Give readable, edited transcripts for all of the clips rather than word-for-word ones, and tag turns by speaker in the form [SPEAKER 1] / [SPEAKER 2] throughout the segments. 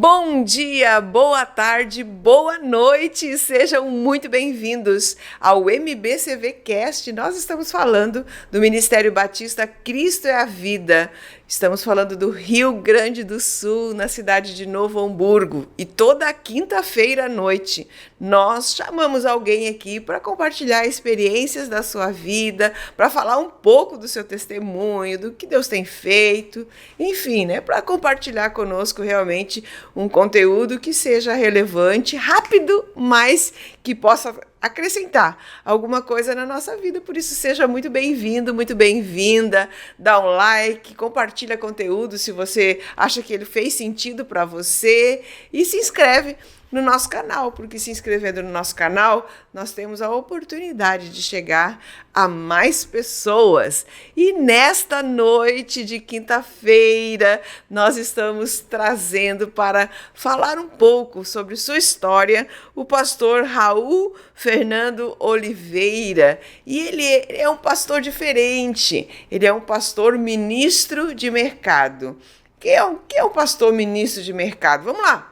[SPEAKER 1] Bom dia, boa tarde, boa noite, sejam muito bem-vindos ao MBCV Cast. Nós estamos falando do Ministério Batista Cristo é a Vida. Estamos falando do Rio Grande do Sul, na cidade de Novo Hamburgo. E toda quinta-feira à noite nós chamamos alguém aqui para compartilhar experiências da sua vida, para falar um pouco do seu testemunho, do que Deus tem feito, enfim, né, para compartilhar conosco realmente um conteúdo que seja relevante, rápido, mas que possa acrescentar alguma coisa na nossa vida. Por isso, seja muito bem-vindo, muito bem-vinda. Dá um like, compartilha conteúdo se você acha que ele fez sentido para você e se inscreve no nosso canal, porque se inscrevendo no nosso canal, nós temos a oportunidade de chegar a mais pessoas. E nesta noite de quinta-feira, nós estamos trazendo para falar um pouco sobre sua história o pastor Raul Fernando Oliveira. E ele é um pastor diferente, ele é um pastor ministro de mercado. Quem é um pastor ministro de mercado? Vamos lá.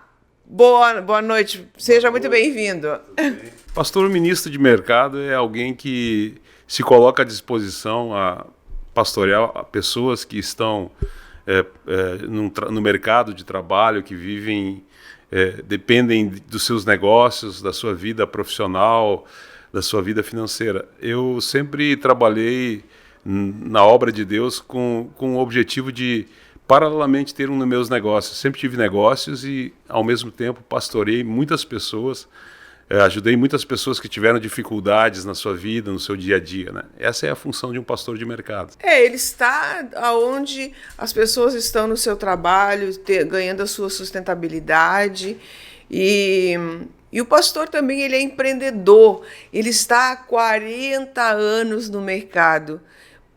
[SPEAKER 1] Boa noite, seja muito bem-vindo.
[SPEAKER 2] Pastor ministro de mercado é alguém que se coloca à disposição a pastorear pessoas que estão no mercado de trabalho, que vivem, dependem dos seus negócios, da sua vida profissional, da sua vida financeira. Eu sempre trabalhei na obra de Deus com o objetivo de paralelamente ter nos meus negócios. Sempre tive negócios e, ao mesmo tempo, pastorei muitas pessoas, ajudei muitas pessoas que tiveram dificuldades na sua vida, no seu dia a dia, né? Essa é a função de um pastor de mercado.
[SPEAKER 1] Ele está onde as pessoas estão no seu trabalho, ganhando a sua sustentabilidade. E o pastor também ele é empreendedor. Ele está há 40 anos no mercado.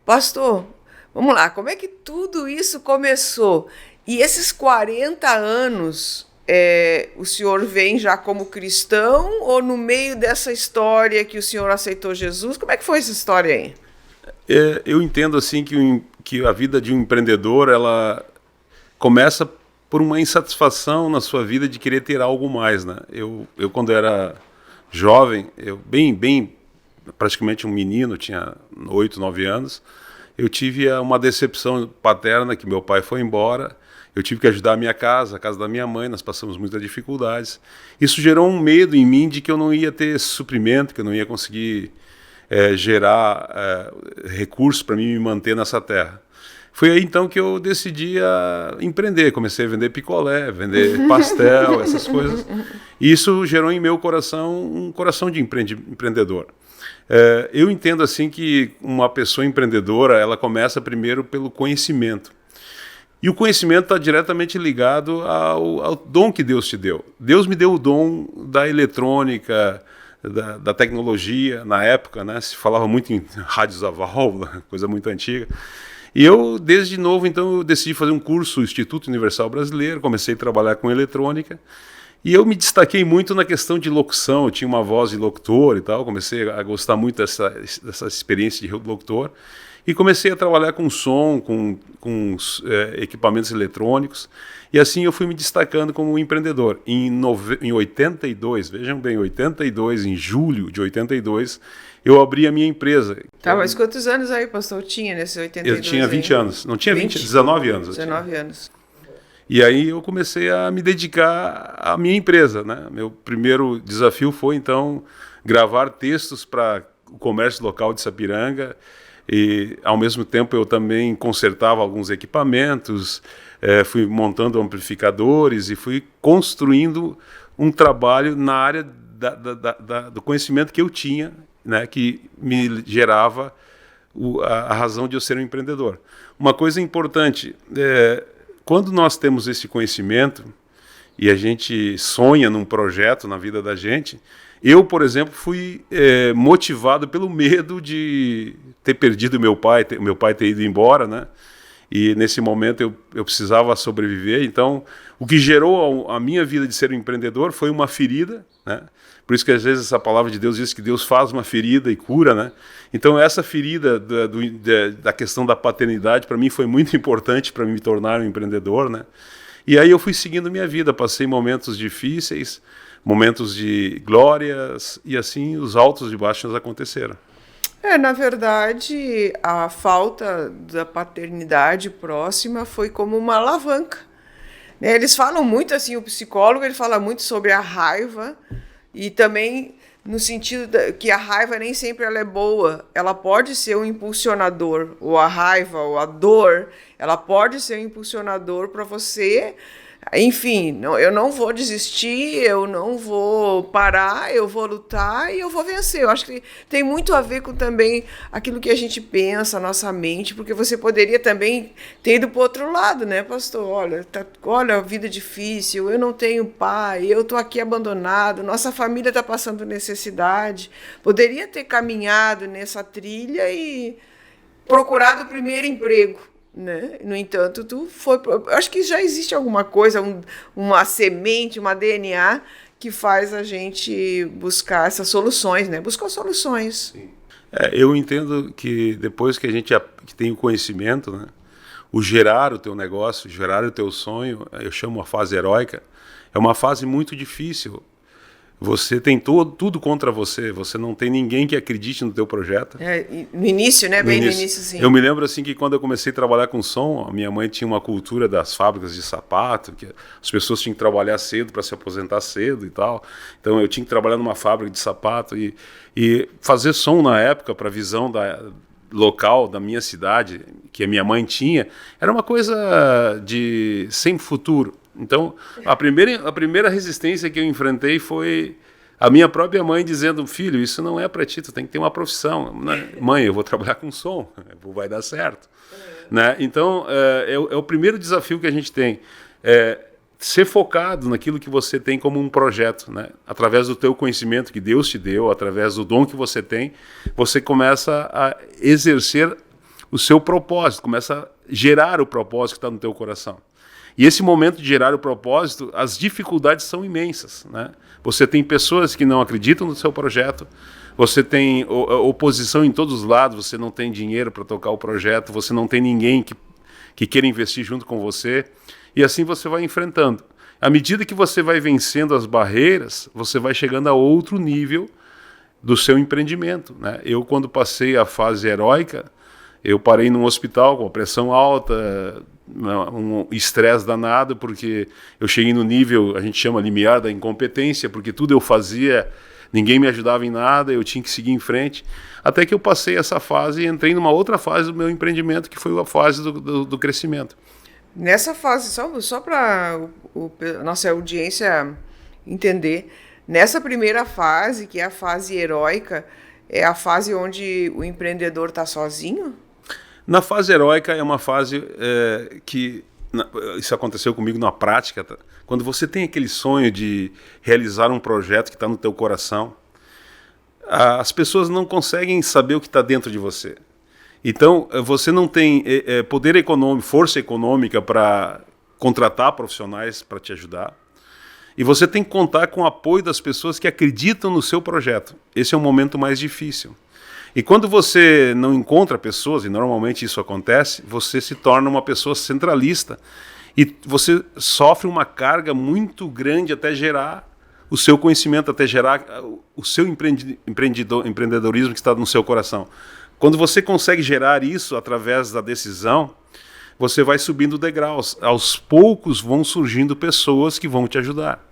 [SPEAKER 1] Pastor, vamos lá, como é que tudo isso começou? E esses 40 anos, o senhor vem já como cristão ou no meio dessa história que o senhor aceitou Jesus? Como é que foi essa história aí?
[SPEAKER 2] Eu entendo assim que a vida de um empreendedor, ela começa por uma insatisfação na sua vida de querer ter algo mais, né? Eu quando era jovem, praticamente um menino, tinha 8, 9 anos, eu tive uma decepção paterna, que meu pai foi embora, eu tive que ajudar a casa da minha mãe, nós passamos muitas dificuldades. Isso gerou um medo em mim de que eu não ia ter suprimento, que eu não ia conseguir gerar recursos para mim me manter nessa terra. Foi aí então que eu decidi empreender, comecei a vender picolé, vender pastel, essas coisas. E isso gerou em meu coração um coração de empreendedor. Eu entendo assim que uma pessoa empreendedora, ela começa primeiro pelo conhecimento. E o conhecimento está diretamente ligado ao dom que Deus te deu. Deus me deu o dom da eletrônica, da tecnologia. Na época, né, se falava muito em rádios a válvula, coisa muito antiga. E eu, desde novo, então, eu decidi fazer um curso no Instituto Universal Brasileiro, comecei a trabalhar com eletrônica. E eu me destaquei muito na questão de locução, eu tinha uma voz de locutor e tal, comecei a gostar muito dessa experiência de locutor, e comecei a trabalhar com som, com equipamentos eletrônicos, e assim eu fui me destacando como empreendedor. Em 82, vejam bem, 82, em julho de 82, eu abri a minha empresa.
[SPEAKER 1] Tá, mas quantos anos aí, pastor, tinha nesses 82?
[SPEAKER 2] Eu tinha 20 anos, não tinha 20, 19 anos.
[SPEAKER 1] 19 anos.
[SPEAKER 2] E aí eu comecei a me dedicar à minha empresa, né? Meu primeiro desafio foi, então, gravar textos para o comércio local de Sapiranga e, ao mesmo tempo, eu também consertava alguns equipamentos, fui montando amplificadores e fui construindo um trabalho na área do conhecimento que eu tinha, né? Que me gerava a razão de eu ser um empreendedor. Uma coisa importante, quando nós temos esse conhecimento e a gente sonha num projeto na vida da gente, eu, por exemplo, fui motivado pelo medo de ter perdido meu pai ter ido embora, né? E nesse momento eu precisava sobreviver. Então, o que gerou a minha vida de ser um empreendedor foi uma ferida, né? Por isso que às vezes essa palavra de Deus diz que Deus faz uma ferida e cura, né? Então essa ferida da questão da paternidade para mim foi muito importante para me tornar um empreendedor, né? E aí eu fui seguindo minha vida, passei momentos difíceis, momentos de glórias, e assim os altos e baixos aconteceram.
[SPEAKER 1] Na verdade, a falta da paternidade próxima foi como uma alavanca. Né? Eles falam muito assim, o psicólogo ele fala muito sobre a raiva e também no sentido que a raiva nem sempre ela é boa, ela pode ser um impulsionador, ou a raiva, ou a dor, ela pode ser um impulsionador para você. Enfim, eu não vou desistir, eu não vou parar, eu vou lutar e eu vou vencer. Eu acho que tem muito a ver com também aquilo que a gente pensa, a nossa mente, porque você poderia também ter ido para o outro lado, né, pastor? Olha, a vida difícil, eu não tenho pai, eu estou aqui abandonado, nossa família está passando necessidade. Poderia ter caminhado nessa trilha e procurado o primeiro emprego. Né? No entanto, acho que já existe alguma coisa, uma semente, uma DNA que faz a gente buscar essas soluções, né? Buscar soluções.
[SPEAKER 2] Sim. Eu entendo que depois que a gente que tem o conhecimento, né? O gerar o teu negócio, gerar o teu sonho, eu chamo a fase heróica, é uma fase muito difícil. Você tem tudo contra você, você não tem ninguém que acredite no teu projeto.
[SPEAKER 1] No início, né? Bem no início, sim.
[SPEAKER 2] Eu me lembro assim que quando eu comecei a trabalhar com som, a minha mãe tinha uma cultura das fábricas de sapato, que as pessoas tinham que trabalhar cedo para se aposentar cedo e tal. Então eu tinha que trabalhar numa fábrica de sapato e fazer som na época para a visão local da minha cidade, que a minha mãe tinha, era uma coisa de sem futuro. Então, a primeira resistência que eu enfrentei foi a minha própria mãe dizendo: filho, isso não é para ti, tu tem que ter uma profissão. Mãe, eu vou trabalhar com som, vai dar certo. Né? Então, é o primeiro desafio que a gente tem. Ser focado naquilo que você tem como um projeto. Né? Através do teu conhecimento que Deus te deu, através do dom que você tem, você começa a exercer o seu propósito, começa a gerar o propósito que está no teu coração. E esse momento de gerar o propósito, as dificuldades são imensas. Né? Você tem pessoas que não acreditam no seu projeto, você tem oposição em todos os lados, você não tem dinheiro para tocar o projeto, você não tem ninguém que queira investir junto com você, e assim você vai enfrentando. À medida que você vai vencendo as barreiras, você vai chegando a outro nível do seu empreendimento. Né? Eu, quando passei a fase heróica, eu parei num hospital com a pressão alta, um estresse danado, porque eu cheguei no nível, a gente chama limiar da incompetência, porque tudo eu fazia, ninguém me ajudava em nada, eu tinha que seguir em frente, até que eu passei essa fase e entrei numa outra fase do meu empreendimento, que foi a fase do crescimento.
[SPEAKER 1] Nessa fase, só para a nossa audiência entender, nessa primeira fase, que é a fase heróica, é a fase onde o empreendedor está sozinho?
[SPEAKER 2] Na fase heróica é uma fase isso aconteceu comigo na prática, tá? Quando você tem aquele sonho de realizar um projeto que está no teu coração, as pessoas não conseguem saber o que está dentro de você. Então, você não tem poder econômico, força econômica para contratar profissionais para te ajudar. E você tem que contar com o apoio das pessoas que acreditam no seu projeto. Esse é o momento mais difícil. E quando você não encontra pessoas, e normalmente isso acontece, você se torna uma pessoa centralista e você sofre uma carga muito grande até gerar o seu conhecimento, até gerar o seu empreendedorismo que está no seu coração. Quando você consegue gerar isso através da decisão, você vai subindo degraus. Aos poucos vão surgindo pessoas que vão te ajudar.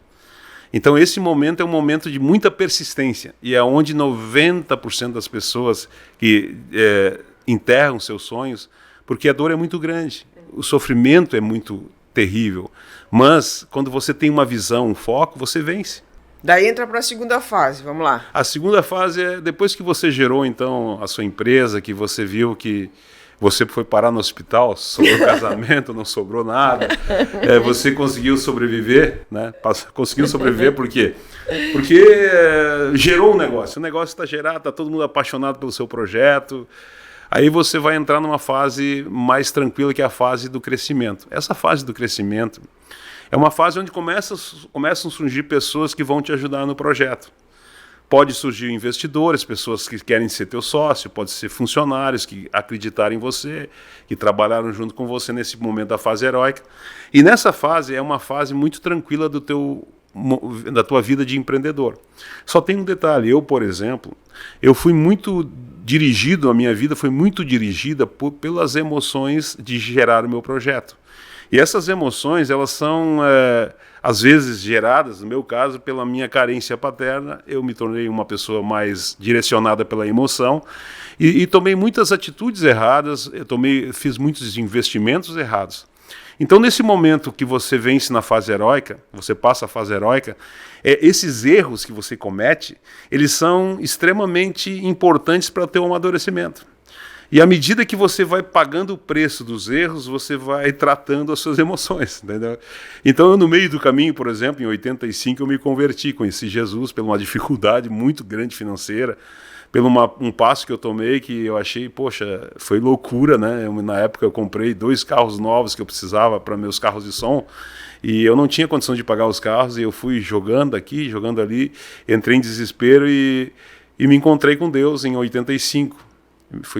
[SPEAKER 2] Então esse momento é um momento de muita persistência e é onde 90% das pessoas que enterram seus sonhos, porque a dor é muito grande, o sofrimento é muito terrível, mas quando você tem uma visão, um foco, você vence.
[SPEAKER 1] Daí entra para a segunda fase, vamos lá.
[SPEAKER 2] A segunda fase é depois que você gerou então a sua empresa, que você viu que você foi parar no hospital, sobrou casamento, não sobrou nada. Você conseguiu sobreviver, né? Conseguiu sobreviver por quê? Porque gerou um negócio. O negócio está gerado, está todo mundo apaixonado pelo seu projeto. Aí você vai entrar numa fase mais tranquila, que é a fase do crescimento. Essa fase do crescimento é uma fase onde começam a surgir pessoas que vão te ajudar no projeto. pode surgir investidores, pessoas que querem ser teu sócio, pode ser funcionários que acreditaram em você, que trabalharam junto com você nesse momento da fase heróica. E nessa fase é uma fase muito tranquila da tua vida de empreendedor. Só tem um detalhe, eu, por exemplo, eu fui muito dirigido, a minha vida foi muito dirigida pelas emoções de gerar o meu projeto. E essas emoções, elas são, às vezes, geradas, no meu caso, pela minha carência paterna. Eu me tornei uma pessoa mais direcionada pela emoção e tomei muitas atitudes erradas, fiz muitos investimentos errados. Então, nesse momento que você vence na fase heróica, você passa a fase heróica, esses erros que você comete, eles são extremamente importantes para o teu amadurecimento. E à medida que você vai pagando o preço dos erros, você vai tratando as suas emoções, entendeu? Então, eu, no meio do caminho, por exemplo, em 85, eu me converti, conheci Jesus por uma dificuldade muito grande financeira, pelo um passo que eu tomei que eu achei, poxa, foi loucura, né? Na época eu comprei 2 carros novos que eu precisava para meus carros de som, e eu não tinha condição de pagar os carros, e eu fui jogando aqui, jogando ali, entrei em desespero e me encontrei com Deus em 85.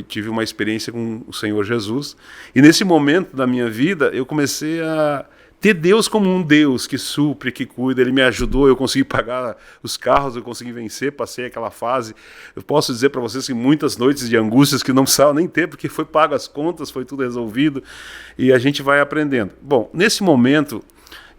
[SPEAKER 2] Tive uma experiência com o Senhor Jesus, e nesse momento da minha vida eu comecei a ter Deus como um Deus que supre, que cuida. Ele me ajudou, eu consegui pagar os carros, eu consegui vencer, passei aquela fase. Eu posso dizer para vocês que muitas noites de angústias que não precisava nem ter, porque foi pago as contas, foi tudo resolvido, e a gente vai aprendendo. Bom, nesse momento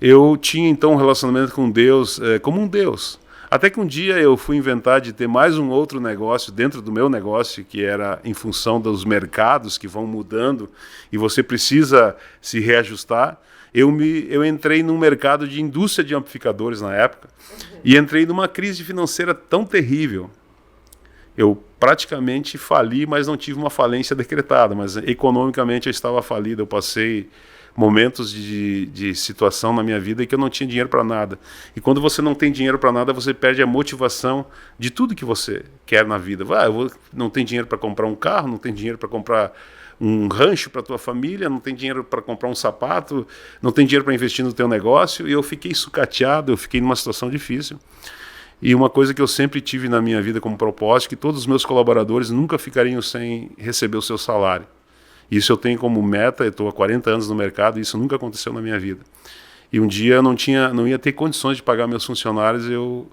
[SPEAKER 2] eu tinha então um relacionamento com Deus como um Deus. Até que um dia eu fui inventar de ter mais um outro negócio dentro do meu negócio, que era em função dos mercados que vão mudando e você precisa se reajustar. Eu entrei num mercado de indústria de amplificadores na época e entrei numa crise financeira tão terrível. Eu praticamente fali, mas não tive uma falência decretada, mas economicamente eu estava falido. Eu passei momentos de situação na minha vida em que eu não tinha dinheiro para nada. E quando você não tem dinheiro para nada, você perde a motivação de tudo que você quer na vida. Não tem dinheiro para comprar um carro, não tem dinheiro para comprar um rancho para tua família, não tem dinheiro para comprar um sapato, não tem dinheiro para investir no teu negócio, e eu fiquei sucateado, eu fiquei numa situação difícil. E uma coisa que eu sempre tive na minha vida como propósito, que todos os meus colaboradores nunca ficariam sem receber o seu salário. Isso eu tenho como meta, eu estou há 40 anos no mercado, e isso nunca aconteceu na minha vida. E um dia eu não ia ter condições de pagar meus funcionários, eu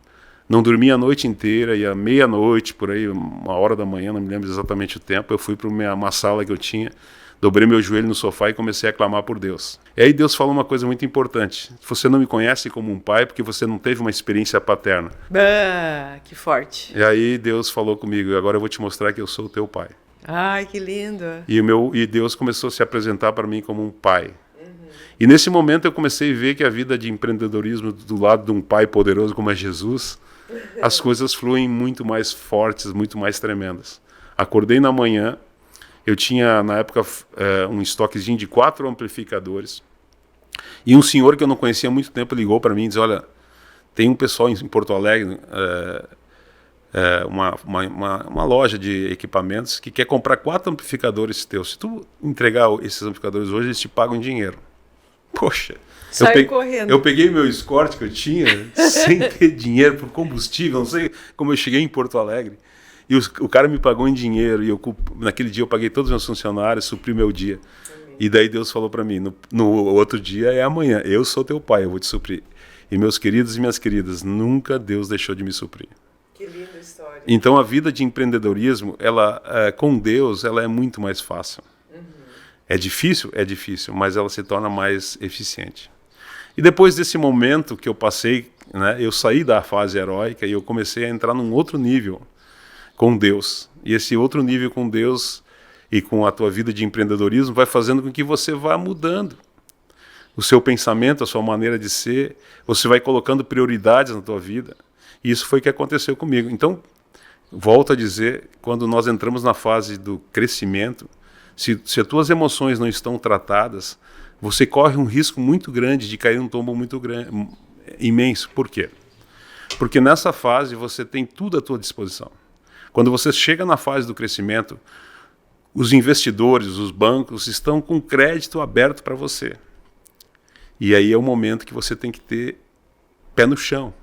[SPEAKER 2] não dormi a noite inteira, e à meia-noite, por aí, 1h da manhã, não me lembro exatamente o tempo, eu fui para uma sala que eu tinha, dobrei meu joelho no sofá e comecei a clamar por Deus. E aí Deus falou uma coisa muito importante: você não me conhece como um pai porque você não teve uma experiência paterna.
[SPEAKER 1] Que forte.
[SPEAKER 2] E aí Deus falou comigo: agora eu vou te mostrar que eu sou o teu pai.
[SPEAKER 1] Ai, que lindo.
[SPEAKER 2] E Deus começou a se apresentar para mim como um pai. E nesse momento eu comecei a ver que a vida de empreendedorismo do lado de um pai poderoso como é Jesus, as coisas fluem muito mais fortes, muito mais tremendas. Acordei na manhã, eu tinha na época um estoquezinho de 4 amplificadores, e um senhor que eu não conhecia há muito tempo ligou para mim e disse: olha, tem um pessoal em Porto Alegre, uma loja de equipamentos que quer comprar 4 amplificadores teus. Se tu entregar esses amplificadores hoje, eles te pagam em dinheiro. Poxa,
[SPEAKER 1] correndo.
[SPEAKER 2] Eu peguei meu Escort que eu tinha sem ter dinheiro por combustível, não sei como eu cheguei em Porto Alegre, e o cara me pagou em dinheiro, e naquele dia eu paguei todos os meus funcionários, supri meu dia. Amém. E daí Deus falou para mim: no outro dia é amanhã, eu sou teu pai, eu vou te suprir. E meus queridos e minhas queridas, nunca Deus deixou de me suprir.
[SPEAKER 1] Que linda história.
[SPEAKER 2] Então a vida de empreendedorismo, com Deus, ela é muito mais fácil. É difícil, mas ela se torna mais eficiente. E depois desse momento que eu passei, né, eu saí da fase heróica e eu comecei a entrar num outro nível com Deus. E esse outro nível com Deus e com a tua vida de empreendedorismo vai fazendo com que você vá mudando o seu pensamento, a sua maneira de ser. Você vai colocando prioridades na tua vida. E isso foi o que aconteceu comigo. Então, volto a dizer, quando nós entramos na fase do crescimento, se as tuas emoções não estão tratadas, você corre um risco muito grande de cair num tombo muito grande, imenso. Por quê? Porque nessa fase você tem tudo à tua disposição. Quando você chega na fase do crescimento, os investidores, os bancos estão com crédito aberto para você. E aí é o momento que você tem que ter pé no chão.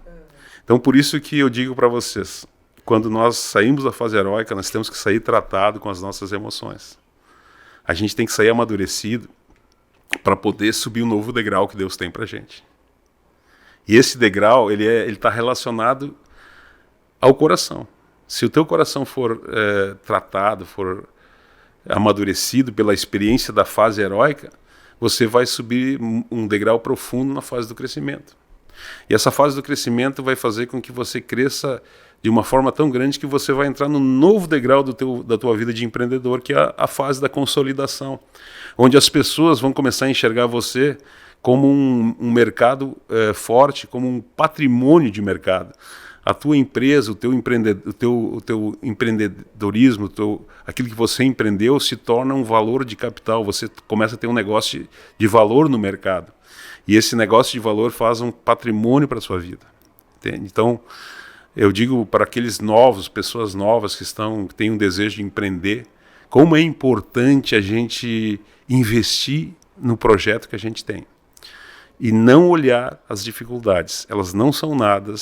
[SPEAKER 2] Então por isso que eu digo para vocês, quando nós saímos da fase heróica, nós temos que sair tratado com as nossas emoções. A gente tem que sair amadurecido para poder subir o novo degrau que Deus tem para a gente. E esse degrau, ele está relacionado ao coração. Se o teu coração for tratado, for amadurecido pela experiência da fase heróica, você vai subir um degrau profundo na fase do crescimento. E essa fase do crescimento vai fazer com que você cresça de uma forma tão grande que você vai entrar no novo degrau da tua vida de empreendedor, que é a fase da consolidação, onde as pessoas vão começar a enxergar você como um mercado forte, como um patrimônio de mercado. A tua empresa, o teu empreendedorismo, aquilo que você empreendeu se torna um valor de capital, você começa a ter um negócio de valor no mercado. E esse negócio de valor faz um patrimônio para a sua vida. Entende? Então, eu digo para aqueles novos, pessoas novas que têm um desejo de empreender, como é importante a gente investir no projeto que a gente tem. E não olhar as dificuldades. Elas não são nada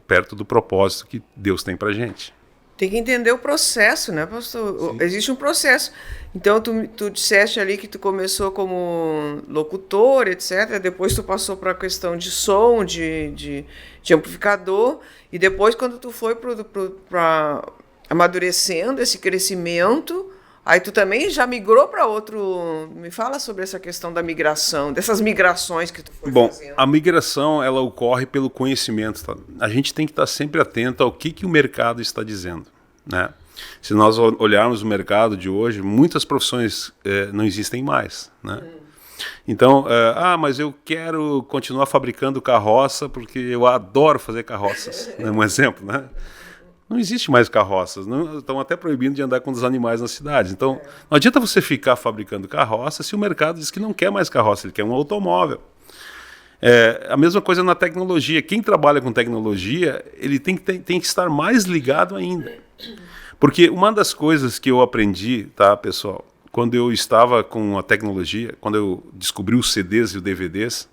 [SPEAKER 2] perto do propósito que Deus tem para a gente.
[SPEAKER 1] Tem que entender o processo, né, pastor? Sim. Existe um processo. Então, tu disseste ali que tu começou como locutor, etc. Depois tu passou para a questão de som, de amplificador. E depois, quando tu foi para amadurecendo esse crescimento, aí tu também já migrou para outro... Me fala sobre essa questão da migração, dessas migrações que tu foi fazendo.
[SPEAKER 2] Bom, a migração, ela ocorre pelo conhecimento. Tá? A gente tem que estar sempre atento ao que o mercado está dizendo, né? Se nós olharmos o mercado de hoje, muitas profissões não existem mais, né? Então, mas eu quero continuar fabricando carroça porque eu adoro fazer carroças. É um exemplo, né? Não existe mais carroças, estão até proibindo de andar com os animais nas cidades. Então, não adianta você ficar fabricando carroça se o mercado diz que não quer mais carroça, ele quer um automóvel. A mesma coisa na tecnologia. Quem trabalha com tecnologia, ele tem que estar mais ligado ainda. Porque uma das coisas que eu aprendi, tá, pessoal, quando eu estava com a tecnologia, quando eu descobri os CDs e os DVDs,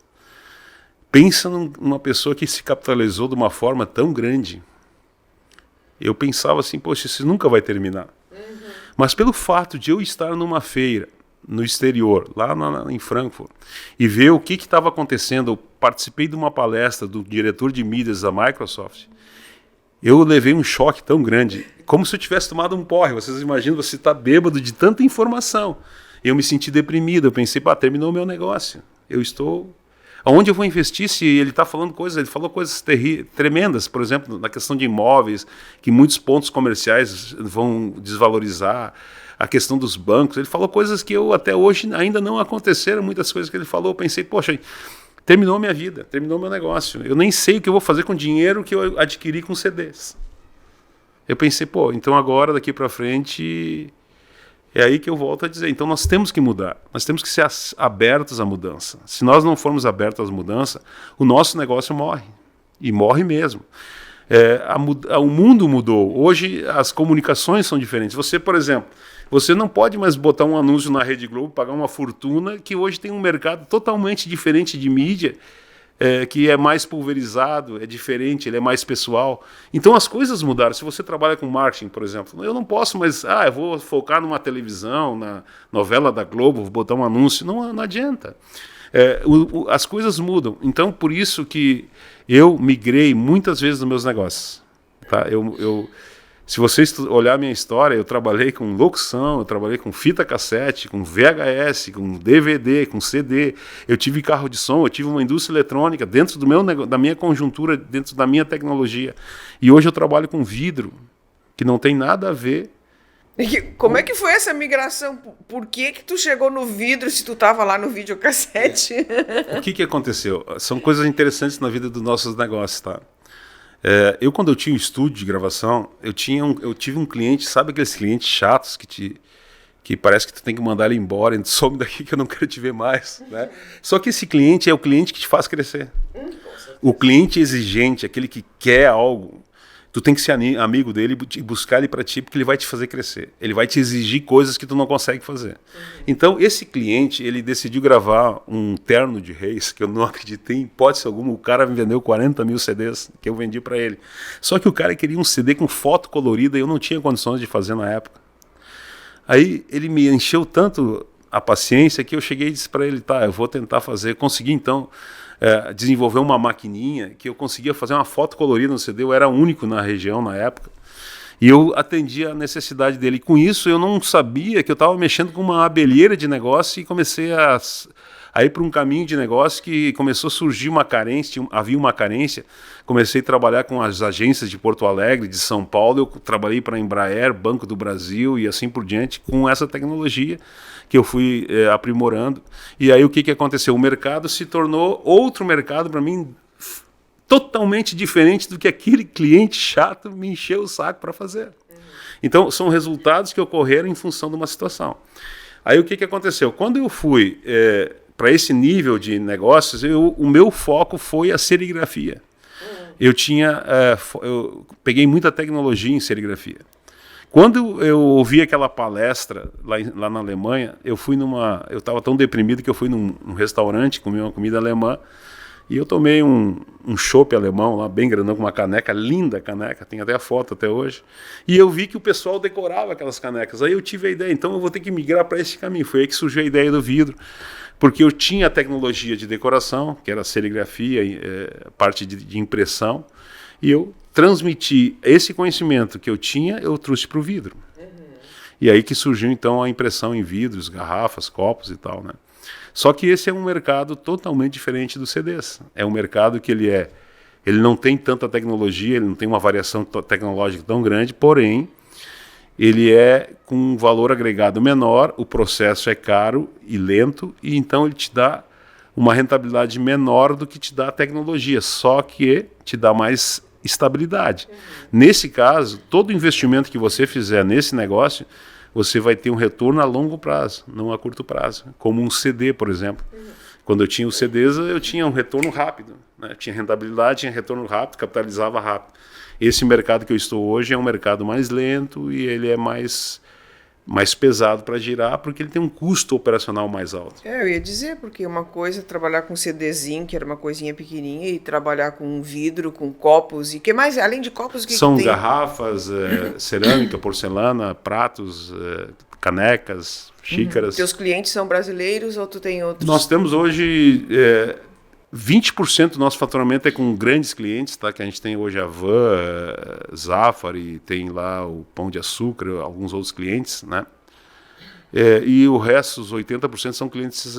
[SPEAKER 2] pensa numa pessoa que se capitalizou de uma forma tão grande. Eu pensava assim, poxa, isso nunca vai terminar. Mas pelo fato de eu estar numa feira, no exterior, lá em Frankfurt, e ver o que estava acontecendo, eu participei de uma palestra do diretor de mídias da Microsoft, eu levei um choque tão grande, como se eu tivesse tomado um porre. Vocês imaginam, você está bêbado de tanta informação. Eu me senti deprimido, eu pensei, terminou o meu negócio. Eu estou... Aonde eu vou investir se ele está falando coisas? Ele falou coisas tremendas, por exemplo, na questão de imóveis, que muitos pontos comerciais vão desvalorizar, a questão dos bancos. Ele falou coisas que até hoje ainda não aconteceram, muitas coisas que ele falou. Eu pensei, poxa, terminou minha vida, terminou meu negócio. Eu nem sei o que eu vou fazer com o dinheiro que eu adquiri com CDs. Eu pensei, então agora, daqui para frente... É aí que eu volto a dizer, então nós temos que mudar, nós temos que ser abertos à mudança. Se nós não formos abertos à mudança, o nosso negócio morre, e morre mesmo. O mundo mudou, hoje as comunicações são diferentes. Você, por exemplo, você não pode mais botar um anúncio na Rede Globo, pagar uma fortuna, que hoje tem um mercado totalmente diferente de mídia, que é mais pulverizado, é diferente, ele é mais pessoal. Então as coisas mudaram. Se você trabalha com marketing, por exemplo, eu não posso mais, eu vou focar numa televisão, na novela da Globo, vou botar um anúncio. Não adianta. As coisas mudam. Então, por isso que eu migrei muitas vezes nos meus negócios. Tá? Se vocês olhar a minha história, eu trabalhei com locução, eu trabalhei com fita cassete, com VHS, com DVD, com CD, eu tive carro de som, eu tive uma indústria eletrônica dentro da minha conjuntura, dentro da minha tecnologia. E hoje eu trabalho com vidro, que não tem nada a ver.
[SPEAKER 1] Como é que foi essa migração? Por que tu chegou no vidro se tu estava lá no videocassete?
[SPEAKER 2] O que aconteceu? São coisas interessantes na vida dos nossos negócios, tá? Quando eu tinha um estúdio de gravação, eu tive um cliente, sabe aqueles clientes chatos que parece que tu tem que mandar ele embora, some daqui que eu não quero te ver mais, né? Só que esse cliente é o cliente que te faz crescer. O cliente exigente, aquele que quer algo. tu tem que ser amigo dele e buscar ele para ti, porque ele vai te fazer crescer. Ele vai te exigir coisas que tu não consegue fazer. Então, esse cliente, ele decidiu gravar um terno de Reis, que eu não acreditei em hipótese alguma. O cara me vendeu 40 mil CDs que eu vendi para ele. Só que o cara queria um CD com foto colorida e eu não tinha condições de fazer na época. Aí ele me encheu tanto a paciência que eu cheguei e disse para ele, tá, eu vou tentar fazer. Consegui, então, desenvolver uma maquininha que eu conseguia fazer uma foto colorida no CD. Eu era único na região na época. E eu atendi a necessidade dele. E com isso eu não sabia que eu estava mexendo com uma abelheira de negócio e comecei a ir para um caminho de negócio que começou a surgir uma carência, havia uma carência. Comecei a trabalhar com as agências de Porto Alegre, de São Paulo. Eu trabalhei para a Embraer, Banco do Brasil e assim por diante com essa tecnologia que eu fui aprimorando. E aí o que aconteceu? O mercado se tornou outro mercado para mim, totalmente diferente do que aquele cliente chato me encheu o saco para fazer. Então, são resultados que ocorreram em função de uma situação. Aí, o que aconteceu? Quando eu fui para esse nível de negócios, o meu foco foi a serigrafia. Eu peguei muita tecnologia em serigrafia. Quando eu ouvi aquela palestra lá na Alemanha, eu estava tão deprimido que eu fui num restaurante, comi uma comida alemã, e eu tomei um chopp alemão lá, bem grandão, com uma caneca, linda caneca, tem até a foto até hoje. E eu vi que o pessoal decorava aquelas canecas. Aí eu tive a ideia, então eu vou ter que migrar para esse caminho. Foi aí que surgiu a ideia do vidro, porque eu tinha a tecnologia de decoração, que era a serigrafia, parte de impressão, e eu transmiti esse conhecimento que eu tinha, eu trouxe para o vidro. E aí que surgiu então a impressão em vidros, garrafas, copos e tal, né? Só que esse é um mercado totalmente diferente dos CDs. É um mercado que ele não tem tanta tecnologia, ele não tem uma variação tecnológica tão grande, porém, ele é com um valor agregado menor, o processo é caro e lento, e então ele te dá uma rentabilidade menor do que te dá a tecnologia, só que te dá mais estabilidade. Nesse caso, todo investimento que você fizer nesse negócio, você vai ter um retorno a longo prazo, não a curto prazo. Como um CD, por exemplo. Quando eu tinha os CDs, eu tinha um retorno rápido, né? Tinha rentabilidade, tinha retorno rápido, capitalizava rápido. Esse mercado que eu estou hoje é um mercado mais lento e ele é mais pesado para girar, porque ele tem um custo operacional mais alto.
[SPEAKER 1] Eu ia dizer, porque uma coisa é trabalhar com CDzinho, que era uma coisinha pequenininha, e trabalhar com vidro, com copos, e que mais? Além de copos, o que
[SPEAKER 2] são
[SPEAKER 1] que tem?
[SPEAKER 2] Garrafas, cerâmica, porcelana, pratos, canecas, xícaras.
[SPEAKER 1] Teus clientes são brasileiros ou tu tem outros?
[SPEAKER 2] Nós temos hoje 20% do nosso faturamento é com grandes clientes, tá? Que a gente tem hoje a Van, Zafari, tem lá o Pão de Açúcar, alguns outros clientes, né? E o resto, os 80%, são clientes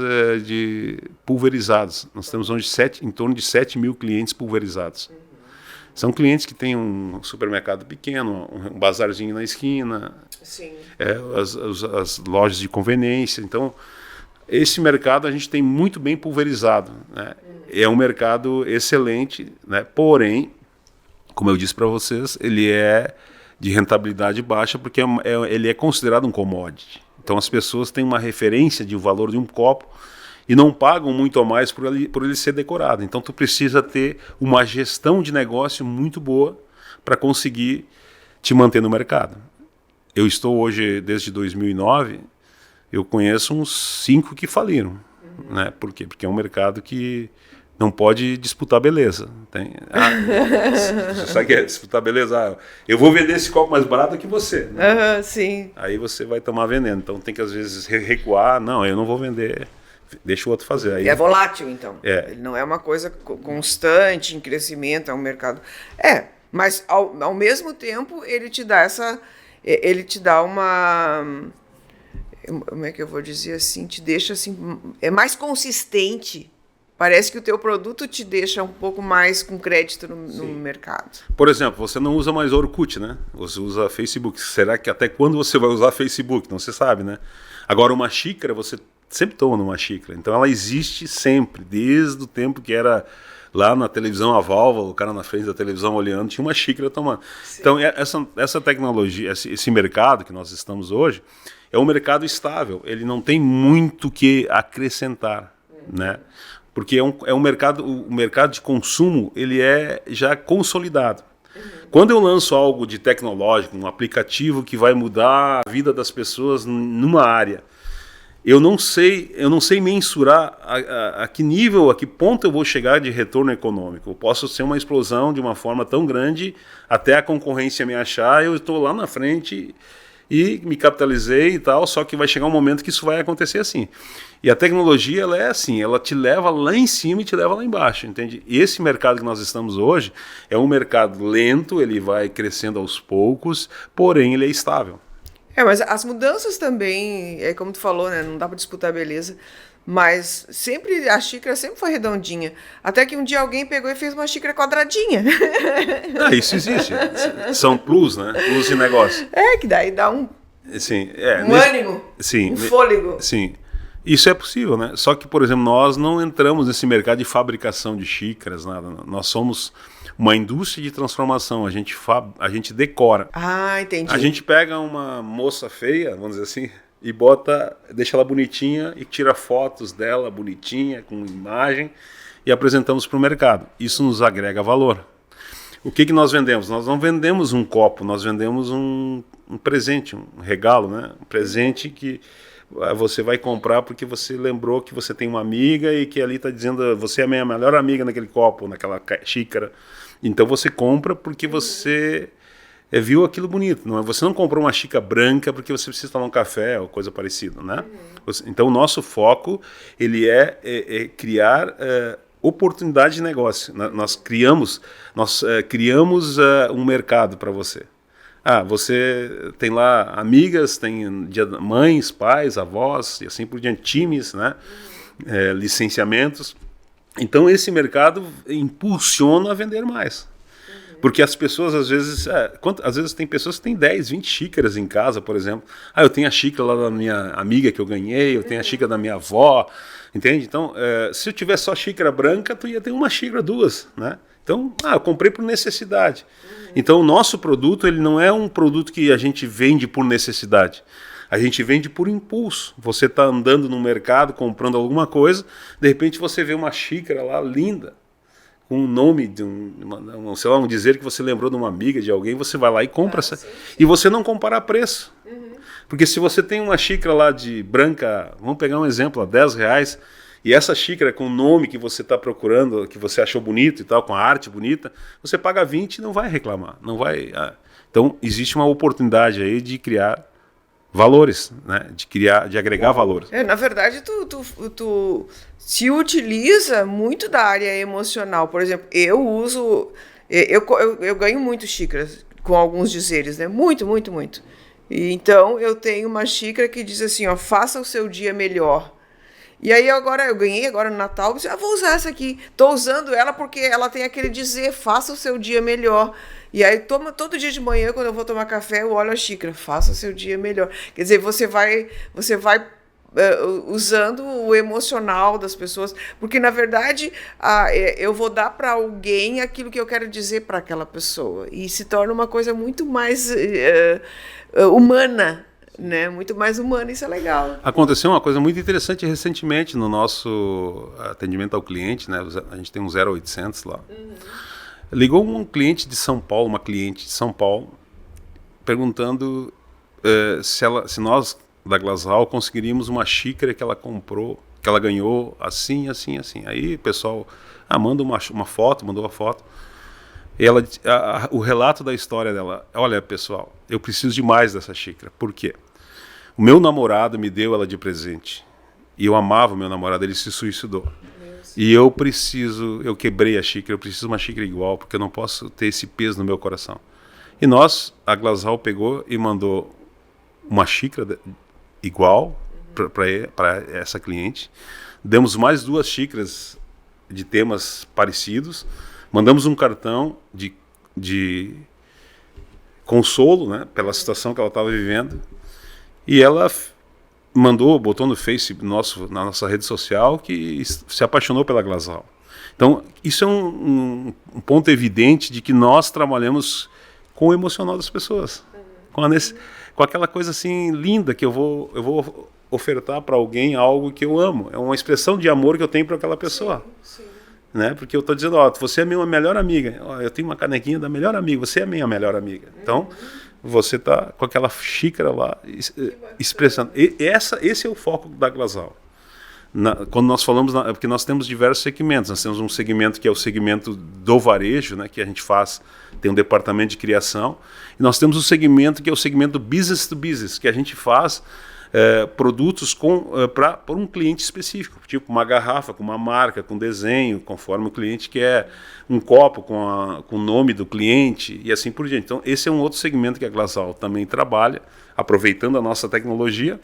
[SPEAKER 2] pulverizados. Nós temos hoje em torno de 7 mil clientes pulverizados. São clientes que têm um supermercado pequeno, um bazarzinho na esquina,
[SPEAKER 1] Sim.
[SPEAKER 2] As lojas de conveniência. Então, esse mercado a gente tem muito bem pulverizado, né? É um mercado excelente, né? Porém, como eu disse para vocês, ele é de rentabilidade baixa porque ele é considerado um commodity. Então as pessoas têm uma referência de valor de um copo e não pagam muito a mais por ele ser decorado. Então tu precisa ter uma gestão de negócio muito boa para conseguir te manter no mercado. Eu estou hoje, desde 2009, eu conheço uns 5 que faliram. Né? Por quê? Porque é um mercado que não pode disputar beleza. Você sabe que é disputar beleza? Eu vou vender esse copo mais barato que você. Né?
[SPEAKER 1] Sim.
[SPEAKER 2] Aí você vai tomar veneno. Então tem que às vezes recuar. Não, eu não vou vender. Deixa o outro fazer. Aí,
[SPEAKER 1] é volátil, então.
[SPEAKER 2] É.
[SPEAKER 1] Ele não é uma coisa constante em crescimento, é um mercado... mas ao mesmo tempo ele te dá uma... Como é que eu vou dizer assim? Te deixa assim... É mais consistente. Parece que o teu produto te deixa um pouco mais com crédito no mercado.
[SPEAKER 2] Por exemplo, você não usa mais Orkut, né? Você usa Facebook. Será que até quando você vai usar Facebook? Não se sabe, né? Agora, uma xícara, você sempre toma numa xícara. Então, ela existe sempre, desde o tempo que era lá na televisão, a válvula, o cara na frente da televisão olhando, tinha uma xícara tomando. Sim. Então, essa tecnologia, esse mercado que nós estamos hoje, é um mercado estável. Ele não tem muito o que acrescentar, né? Porque é um mercado, o mercado de consumo, ele é já consolidado. Quando eu lanço algo de tecnológico, um aplicativo que vai mudar a vida das pessoas numa área, eu não sei mensurar a que nível, a que ponto eu vou chegar de retorno econômico. Eu posso ser uma explosão de uma forma tão grande até a concorrência me achar, eu estou lá na frente e me capitalizei e tal, só que vai chegar um momento que isso vai acontecer assim. E a tecnologia, ela é assim, ela te leva lá em cima e te leva lá embaixo, entende? E esse mercado que nós estamos hoje é um mercado lento, ele vai crescendo aos poucos, porém ele é estável.
[SPEAKER 1] Mas as mudanças também, é como tu falou, né? Não dá para disputar a beleza. Mas sempre a xícara sempre foi redondinha. Até que um dia alguém pegou e fez uma xícara quadradinha.
[SPEAKER 2] Isso existe. São plus, né? Plus de negócio.
[SPEAKER 1] Que daí dá um
[SPEAKER 2] Sim,
[SPEAKER 1] ânimo, um fôlego.
[SPEAKER 2] Sim. Isso é possível, né? Só que, por exemplo, nós não entramos nesse mercado de fabricação de xícaras, nada. Nós somos uma indústria de transformação, a gente decora.
[SPEAKER 1] Entendi.
[SPEAKER 2] A gente pega uma moça feia, vamos dizer assim, e deixa ela bonitinha e tira fotos dela bonitinha, com imagem, e apresentamos para o mercado. Isso nos agrega valor. O que nós vendemos? Nós não vendemos um copo, nós vendemos um presente, um regalo, né? Um presente que você vai comprar porque você lembrou que você tem uma amiga e que ali está dizendo você é a minha melhor amiga naquele copo, naquela xícara. Então você compra porque você viu aquilo bonito. Não é? Você não comprou uma xícara branca porque você precisa tomar um café ou coisa parecida, né? Então o nosso foco ele é criar oportunidade de negócio. Nós criamos um mercado para você. Você tem lá amigas, tem mães, pais, avós e assim por diante, times, né? Licenciamentos. Então esse mercado impulsiona a vender mais. Porque as pessoas às vezes tem pessoas que têm 10, 20 xícaras em casa, por exemplo. Eu tenho a xícara lá da minha amiga que eu ganhei, eu tenho a xícara da minha avó, entende? Então, se eu tivesse só xícara branca, tu ia ter uma xícara, duas, né? Então, eu comprei por necessidade. Então, o nosso produto, ele não é um produto que a gente vende por necessidade. A gente vende por impulso. Você está andando no mercado, comprando alguma coisa, de repente você vê uma xícara lá, linda, com um nome de um dizer que você lembrou de uma amiga, de alguém, você vai lá e compra. Sim. E você não compara preço. Porque se você tem uma xícara lá de branca, vamos pegar um exemplo, R$10, e essa xícara com o nome que você está procurando, que você achou bonito e tal, com a arte bonita, você paga 20 e não vai reclamar. Não vai. Então, existe uma oportunidade aí de criar valores, né? De agregar valores.
[SPEAKER 1] Na verdade, tu se utiliza muito da área emocional. Por exemplo, eu ganho muito xícaras com alguns dizeres, né? Muito, muito, muito. E então eu tenho uma xícara que diz assim, faça o seu dia melhor. E aí eu ganhei agora no Natal, vou usar essa aqui. Estou usando ela porque ela tem aquele dizer, faça o seu dia melhor. E aí todo dia de manhã, quando eu vou tomar café, eu olho a xícara, faça o seu dia melhor. Quer dizer, você vai usando o emocional das pessoas, porque na verdade eu vou dar para alguém aquilo que eu quero dizer para aquela pessoa. E se torna uma coisa muito mais humana. Né? Muito mais humano, isso é legal.
[SPEAKER 2] Aconteceu uma coisa muito interessante recentemente no nosso atendimento ao cliente, né? A gente tem um 0800 lá. Ligou um cliente de São Paulo, uma cliente de São Paulo, perguntando se nós da Glasal conseguiríamos uma xícara que ela comprou, que ela ganhou assim, assim, assim. Aí o pessoal manda uma foto, mandou a foto. E o relato da história dela, olha pessoal, eu preciso de mais dessa xícara. Por quê? O meu namorado me deu ela de presente. E eu amava o meu namorado, ele se suicidou. E eu quebrei a xícara, eu preciso de uma xícara igual, porque eu não posso ter esse peso no meu coração. E a Glasal pegou e mandou uma xícara igual para essa cliente. Demos mais 2 xícaras de temas parecidos. Mandamos um cartão de consolo, né, pela situação que ela estava vivendo. E ela botou no Face, na nossa rede social, que se apaixonou pela Glasal. Então, isso é um ponto evidente de que nós trabalhamos com o emocional das pessoas. Com aquela coisa assim linda que eu vou ofertar para alguém algo que eu amo. É uma expressão de amor que eu tenho para aquela pessoa.
[SPEAKER 1] Sim.
[SPEAKER 2] né? Porque eu estou dizendo, ó, você é minha melhor amiga, ó, eu tenho uma canequinha da melhor amiga, você é minha melhor amiga. Então, você está com aquela xícara lá expressando. Esse é o foco da Glasal. Quando nós falamos, porque nós temos diversos segmentos, nós temos um segmento que é o segmento do varejo, né, que a gente faz, tem um departamento de criação, e nós temos um segmento que é o segmento do business to business, que a gente faz produtos para um cliente específico, tipo uma garrafa com uma marca, com desenho, conforme o cliente quer, um copo com o nome do cliente e assim por diante. Então esse é um outro segmento que a Glasal também trabalha, aproveitando a nossa tecnologia,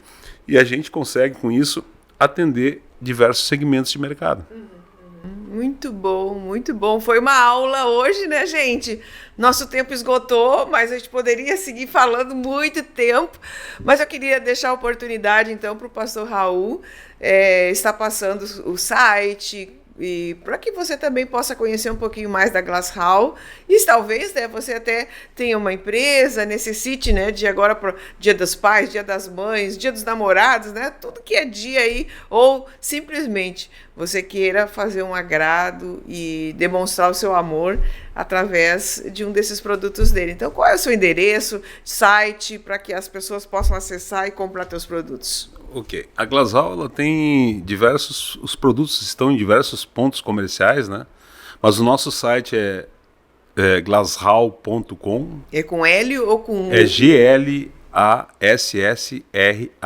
[SPEAKER 2] e a gente consegue com isso atender diversos segmentos de mercado.
[SPEAKER 1] Muito bom, muito bom. Foi uma aula hoje, né, gente? Nosso tempo esgotou, mas a gente poderia seguir falando muito tempo. Mas eu queria deixar a oportunidade, então, para o pastor Raul estar passando o site, e para que você também possa conhecer um pouquinho mais da Glass Hall, e talvez, né, você até tenha uma empresa, necessite, né, de agora para Dia dos Pais, Dia das Mães, Dia dos Namorados, né, tudo que é dia aí, ou simplesmente você queira fazer um agrado e demonstrar o seu amor através de um desses produtos dele. Então, qual é o seu endereço, site, para que as pessoas possam acessar e comprar seus produtos?
[SPEAKER 2] Ok. A Glasal, ela tem os produtos estão em diversos pontos comerciais, né? Mas o nosso site é glashall.com.
[SPEAKER 1] É com L ou com...
[SPEAKER 2] É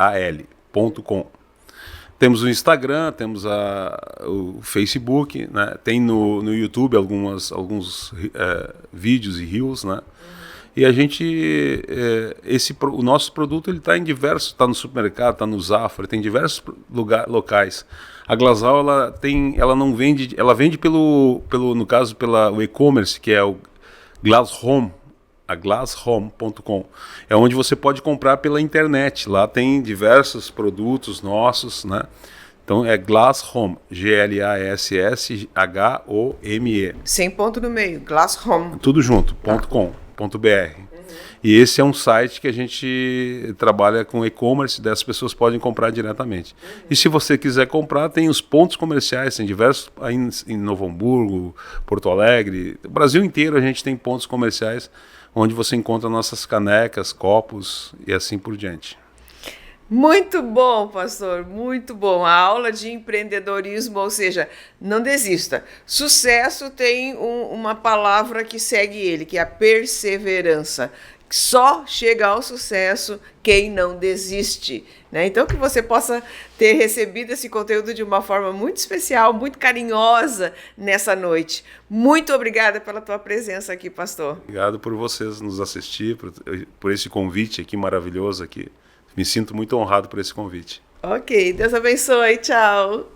[SPEAKER 2] glassral.com. Temos o Instagram, temos o Facebook, né? Tem no YouTube alguns vídeos e reels, né? E a gente, o nosso produto, ele está em diversos, está no supermercado, está no Zafra, tem diversos locais. A Glasal, ela não vende, ela vende no caso, pelo e-commerce, que é o Glass Home, a glasshome.com. É onde você pode comprar pela internet. Lá tem diversos produtos nossos, né? Então é Glass Home, GLASSHOME.
[SPEAKER 1] Sem ponto no meio, Glass Home.
[SPEAKER 2] Tudo junto, .com.br. E esse é um site que a gente trabalha com e-commerce, das pessoas podem comprar diretamente. E se você quiser comprar, tem os pontos comerciais, tem diversos aí em Novo Hamburgo, Porto Alegre, o Brasil inteiro a gente tem pontos comerciais onde você encontra nossas canecas, copos e assim por diante.
[SPEAKER 1] Muito bom, pastor, muito bom. A aula de empreendedorismo, ou seja, não desista. Sucesso tem uma palavra que segue ele, que é a perseverança. Só chega ao sucesso quem não desiste, né? Então, que você possa ter recebido esse conteúdo de uma forma muito especial, muito carinhosa nessa noite. Muito obrigada pela tua presença aqui, pastor.
[SPEAKER 2] Obrigado por vocês nos assistir, por esse convite aqui maravilhoso aqui. Me sinto muito honrado por esse convite.
[SPEAKER 1] Ok, Deus abençoe, tchau.